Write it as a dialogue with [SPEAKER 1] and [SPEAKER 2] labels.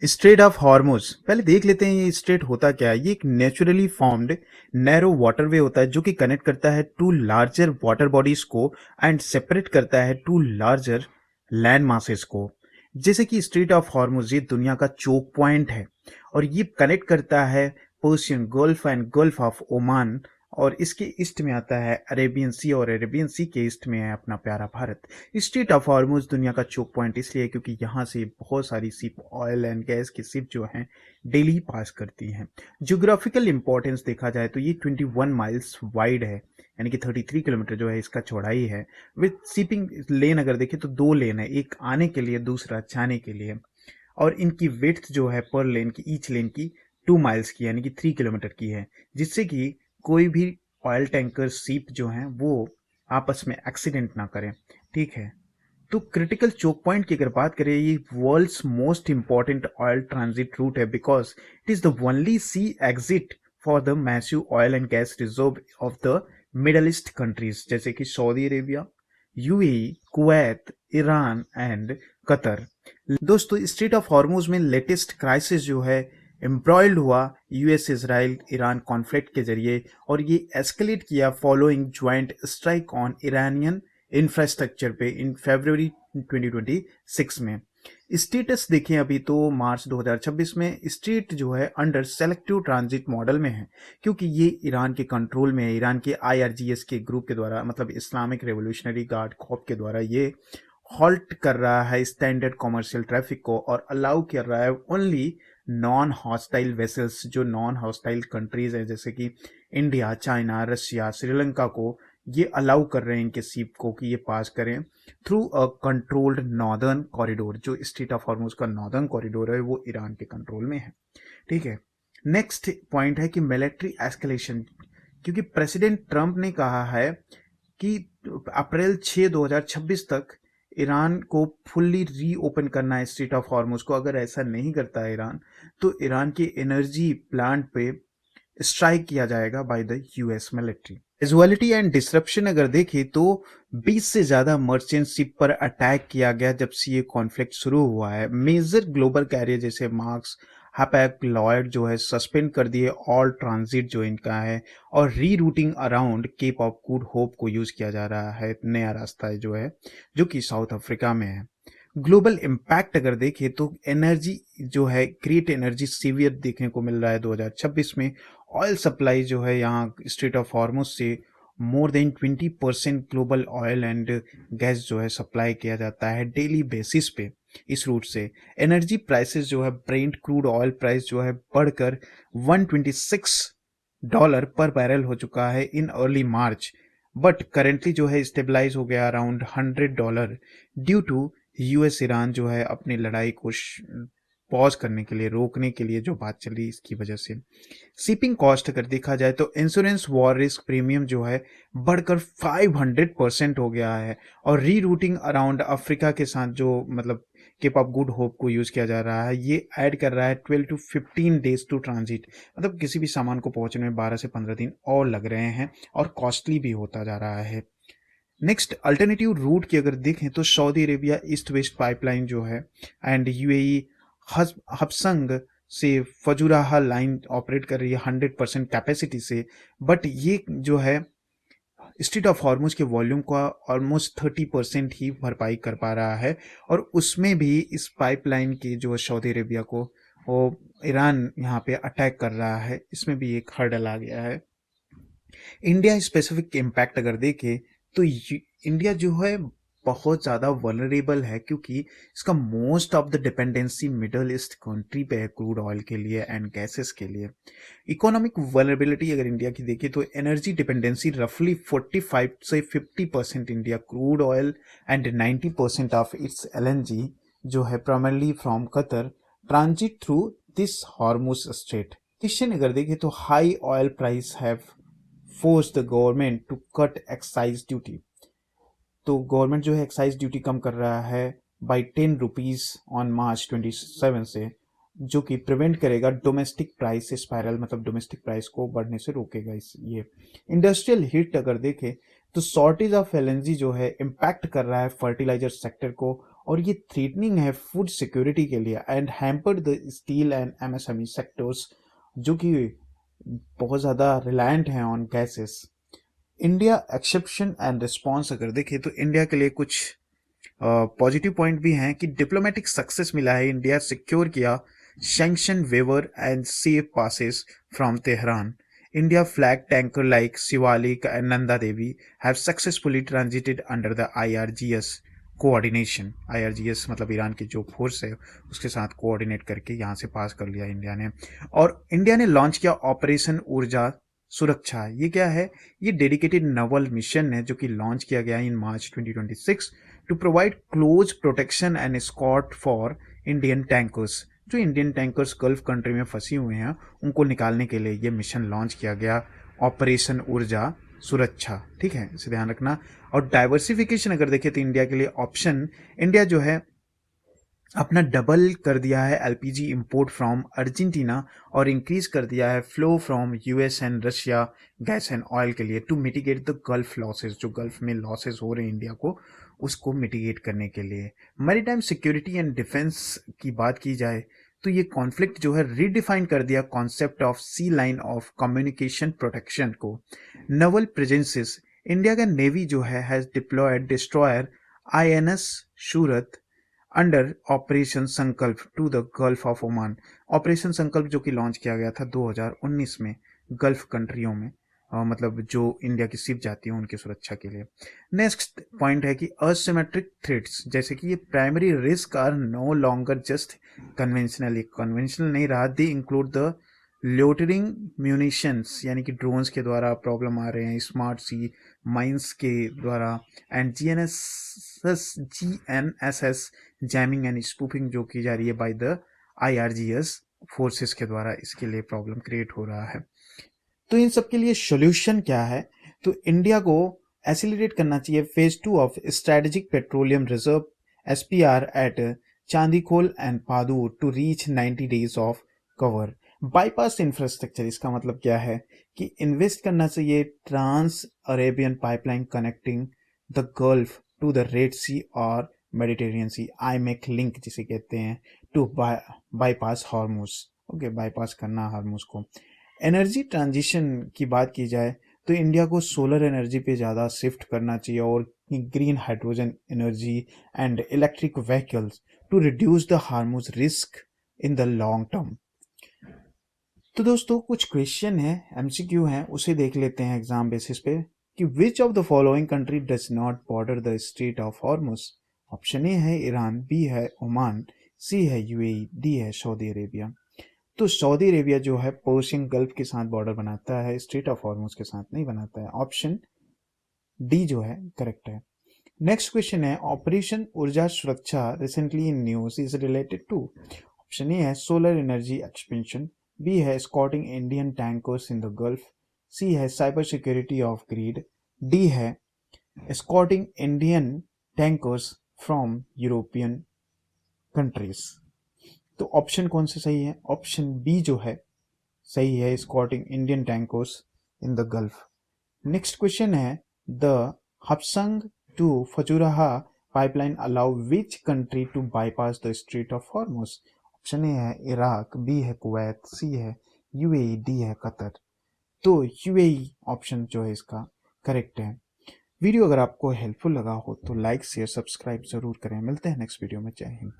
[SPEAKER 1] Straight of Hormuz, पहले देख लेते हैं ये स्ट्रेट होता क्या है। ये एक नेचुरली फॉर्म्ड नैरो वाटरवे होता है जो कि कनेक्ट करता है टू लार्जर वाटर बॉडीज को एंड सेपरेट करता है टू लार्जर लैंड मासेस को। जैसे कि स्ट्रेट ऑफ हॉर्मुज ये दुनिया का चोक पॉइंट है और ये कनेक्ट करता है Persian gulf and gulf of Oman, और इसके ईस्ट में आता है अरेबियन सी और अरेबियन सी के ईस्ट में है अपना प्यारा भारत। स्ट्रेट ऑफ हॉर्मुज दुनिया का चोक पॉइंट इसलिए है क्योंकि यहाँ से बहुत सारी शिप, ऑयल एंड गैस की शिप जो हैं डेली पास करती हैं। ज्योग्राफिकल इंपॉर्टेंस देखा जाए तो ये 21 माइल्स वाइड है, यानी कि 33 किलोमीटर जो है इसका चौड़ाई है। विथ शिपिंग लेन अगर देखें तो 2 लेन है, एक आने के लिए दूसरा जाने के लिए, और इनकी विड्थ जो है पर लेन की, ईच लेन की 2 माइल्स की यानी कि 3 किलोमीटर की है, जिससे कि कोई भी ऑयल टैंकर शिप जो हैं वो आपस में एक्सीडेंट ना करें। ठीक है, तो क्रिटिकल चोक पॉइंट की अगर बात करें, ये world's most important oil transit route है because it is the only sea exit for the massive oil and gas reserve of the middle east countries जैसे कि Saudi Arabia, UAE, Kuwait, Iran and Qatar. दोस्तों, strait of Hormuz में latest crisis जो है एम्ब्रॉयल्ड हुआ US Israel Iran conflict के जरिए, और ये एस्केलेट किया following joint strike on Iranian infrastructure पे इन फरवरी 2026 में। स्टेटस देखें अभी तो मार्च 2026 में स्टेट जो है अंडर सेलेक्टिव ट्रांजिट मॉडल में है क्योंकि ये ईरान के कंट्रोल में है। ईरान के आईआरजीएस के ग्रुप के द्वारा, मतलब इस्लामिक रेवोल्यूशनरी गार्ड खौफ के द्वारा ये हॉल्ट कर रहा है स्टैंडर्ड कॉमर्शियल ट्रैफिक को और अलाउ कर रहा है ओनली नॉन हॉस्टाइल वेसल्स, जो नॉन हॉस्टाइल कंट्रीज हैं जैसे कि इंडिया, चाइना, रशिया, श्रीलंका को ये अलाउ कर रहे हैं इनके शिप को कि ये पास करें through a controlled northern corridor. जो स्ट्रेट ऑफ हॉर्मुज का नॉर्दर्न कॉरिडोर है वो ईरान के कंट्रोल में है। ठीक है, नेक्स्ट पॉइंट है कि मिलिट्री एस्केलेशन, क्योंकि प्रेसिडेंट ट्रंप ने कहा है कि अप्रैल 6 2026 तक ईरान को फुल्ली रीओपन करना है स्ट्रेट ऑफ हॉर्मुज को। अगर ऐसा नहीं करता है ईरान तो ईरान के एनर्जी प्लांट पे स्ट्राइक किया जाएगा by the US military. Casualty and disruption अगर देखें तो 20 से ज्यादा मर्चेंट शिप पर अटैक किया गया जब से ये कॉन्फ्लिक्ट शुरू हुआ है। मेजर ग्लोबल कैरियर जैसे मार्क्स, हैपैक, लॉयड जो है सस्पेंड कर दिए ऑल ट्रांजिट जो इनका है, और rerouting around Cape of Good Hope को यूज किया जा रहा है, नया रास्ता है जो है जो कि साउथ अफ्रीका में है। ग्लोबल इम्पैक्ट अगर देखें तो एनर्जी जो है ग्रेट एनर्जी सीवियर देखने को मिल रहा है 2026 में। ऑयल सप्लाई जो है यहाँ स्ट्रेट ऑफ हॉर्मुज से more than 20% global oil and gas जो है सप्लाई किया जाता है डेली बेसिस पे इस रूट से। एनर्जी प्राइसेस जो है ब्रेंट क्रूड ऑयल प्राइस जो है बढ़कर $126 पर बैरल हो चुका है in early March, but currently जो है स्टेबलाइज हो गया around $100 due to US Iran जो है अपनी लड़ाई को पॉज करने के लिए, रोकने के लिए जो बात चल रही है इसकी वजह से। शिपिंग कॉस्ट अगर देखा जाए तो इंश्योरेंस वॉर रिस्क प्रीमियम जो है बढ़कर 500% हो गया है, और री रूटिंग अराउंड अफ्रीका के साथ जो मतलब केप ऑफ गुड होप को यूज किया जा रहा है ये ऐड कर रहा है 12 to 15 डेज टू ट्रांजिट, मतलब किसी भी सामान को पहुंचने में 12 से 15 दिन और लग रहे हैं और कॉस्टली भी होता जा रहा है। नेक्स्ट अल्टरनेटिव रूट की अगर देखें तो Saudi Arabia east west pipeline जो है एंड यूएई हबसंग से फजुराहा लाइन ऑपरेट कर रही है 100% कैपेसिटी से, बट ये जो है स्ट्रेट ऑफ हॉर्मुज के वॉल्यूम का ऑलमोस्ट 30% ही भरपाई कर पा रहा है, और उसमें भी इस पाइपलाइन की जो सऊदी अरेबिया को वो ईरान यहाँ पे अटैक कर रहा है, इसमें भी एक हर्डल आ गया है। इंडिया स्पेसिफिक इम्पैक्ट अगर देखें तो इंडिया जो है बहुत ज़्यादा वनरेबल है क्योंकि इसका most of the dependency middle east country पे है क्रूड ऑयल के लिए एंड गैसेस के लिए। इकोनॉमिक वनरेबिलिटी अगर इंडिया की देखें तो एनर्जी डिपेंडेंसी रफली 45 से 50% India crude oil and 90% of its LNG जो है primarily from Qatar transit through this Hormuz Strait. Question अगर देखें तो high oil price have force the government to cut excise duty, तो गवर्नमेंट जो है एक्साइज ड्यूटी कम कर रहा है बाई ₹10 ऑन मार्च 27 से, जो कि प्रिवेंट करेगा डोमेस्टिक प्राइस स्पाइरल, मतलब डोमेस्टिक प्राइस को बढ़ने से रोकेगा इस ये। इंडस्ट्रियल हिट अगर देखें तो शॉर्टेज ऑफ एलएनजी जो है इम्पैक्ट कर रहा है फर्टिलाइजर सेक्टर को और ये थ्रेटनिंग है फूड सिक्योरिटी के लिए and hampered the steel and MSME sectors जो कि बहुत ज़्यादा रिलायंट हैं on gases. India exception and response अगर देखें तो इंडिया के लिए कुछ पॉजिटिव पॉइंट भी हैं कि डिप्लोमेटिक सक्सेस मिला है, इंडिया सिक्योर किया sanction waiver and safe passes from Tehran. India flag tanker like Shivalik and Nanda Devi have successfully transited under the IRGS coordination. IRGS मतलब ईरान की जो फोर्स है उसके साथ कोऑर्डिनेट करके यहाँ से पास कर लिया इंडिया ने। और इंडिया ने लॉन्च किया ऑपरेशन ऊर्जा सुरक्षा। ये क्या है? ये डेडिकेटेड नवल मिशन है जो कि लॉन्च किया गया in March 2026 to provide close protection and escort for Indian tankers. जो इंडियन टैंकर्स गल्फ कंट्री में फंसी हुए हैं उनको निकालने के लिए ये मिशन लॉन्च किया गया, ऑपरेशन ऊर्जा सुरक्षा। ठीक है, इसे ध्यान रखना। और डाइवर्सिफिकेशन अगर देखें तो इंडिया के लिए ऑप्शन, इंडिया जो है अपना डबल कर दिया है एलपीजी इंपोर्ट फ्रॉम अर्जेंटीना और इंक्रीज कर दिया है flow from US and Russia gas and oil के लिए to mitigate the Gulf losses. जो गल्फ में लॉसेस हो रहे हैं इंडिया को, उसको मिटिगेट करने के लिए। मैरीटाइम सिक्योरिटी एंड डिफेंस की बात की जाए तो ये कॉन्फ्लिक्ट जो है रीडिफाइन कर दिया concept of sea line of communication protection को। नवल प्रेजेंसेस, इंडिया का नेवी जो है has deployed destroyer INS Surat under operation Sankalp to the gulf of Oman. Operation Sankalp जो कि लॉन्च किया गया था 2019 में गल्फ कंट्रियों में, मतलब जो इंडिया की शिप जाती है उनकी सुरक्षा के लिए। नेक्स्ट पॉइंट है कि असिमेट्रिक थ्रेट्स, जैसे कि ये primary risk are no longer just conventional, conventional नहीं रहा, they include the loitering munitions यानी कि ड्रोन्स के द्वारा प्रॉब्लम आ रहे हैं, स्मार्ट सी माइंस के द्वारा, and GNSS jamming and spoofing जो की जा रही है बाय द आईआरजीएस फोर्सेस के द्वारा, इसके लिए प्रॉब्लम क्रिएट हो रहा है। तो इन सब के लिए सॉल्यूशन क्या है? तो इंडिया को एसिलेट करना चाहिए phase 2 of strategic petroleum reserve SPR at Chandikhol and Padur to reach 90 days of cover. Bypass infrastructure, इसका मतलब क्या है कि इन्वेस्ट करना चाहिए trans Arabian pipeline connecting the Gulf to the Red Sea और मेडिटेरियन सी, आईमेक लिंक जिसे कहते हैं, to bypass Hormuz. Okay, bypass करना हार्मोस को। एनर्जी ट्रांजिशन की बात की जाए तो इंडिया को सोलर एनर्जी पे ज़्यादा शिफ्ट करना चाहिए और green hydrogen energy and electric vehicles to reduce the Hormuz risk in the long term. तो दोस्तों कुछ क्वेश्चन है, एमसीक्यू है, उसे देख लेते हैं एग्जाम बेसिस पे कि which of the following country does not border the Strait of Hormuz. Option A है ईरान, बी है ओमान, सी है यूएई, डी है सऊदी अरेबिया। तो सऊदी अरेबिया जो है पर्शियन गल्फ के साथ बॉर्डर बनाता है, स्ट्रेट ऑफ हॉर्मुज के साथ नहीं बनाता है। ऑप्शन डी जो है करेक्ट है। नेक्स्ट क्वेश्चन है operation Urja Suraksha recently in news is related to. Option A है सोलर एनर्जी एक्सपेंशन, बी है escorting Indian tankers in the Gulf, C है cyber security of grid, D है escorting Indian tankers from European countries. तो option कौन से सही है? Option B जो है सही है, escorting Indian tankers in the Gulf. Next question है the Habshan to Fujairah pipeline allow which country to bypass the Strait of Hormuz. Option A है इराक, बी है कुवैत, सी है यूएई, डी है Qatar. तो UAE option जो है इसका correct है। वीडियो अगर आपको हेल्पफुल लगा हो तो लाइक शेयर सब्सक्राइब जरूर करें। मिलते हैं नेक्स्ट वीडियो में। जय हिंद।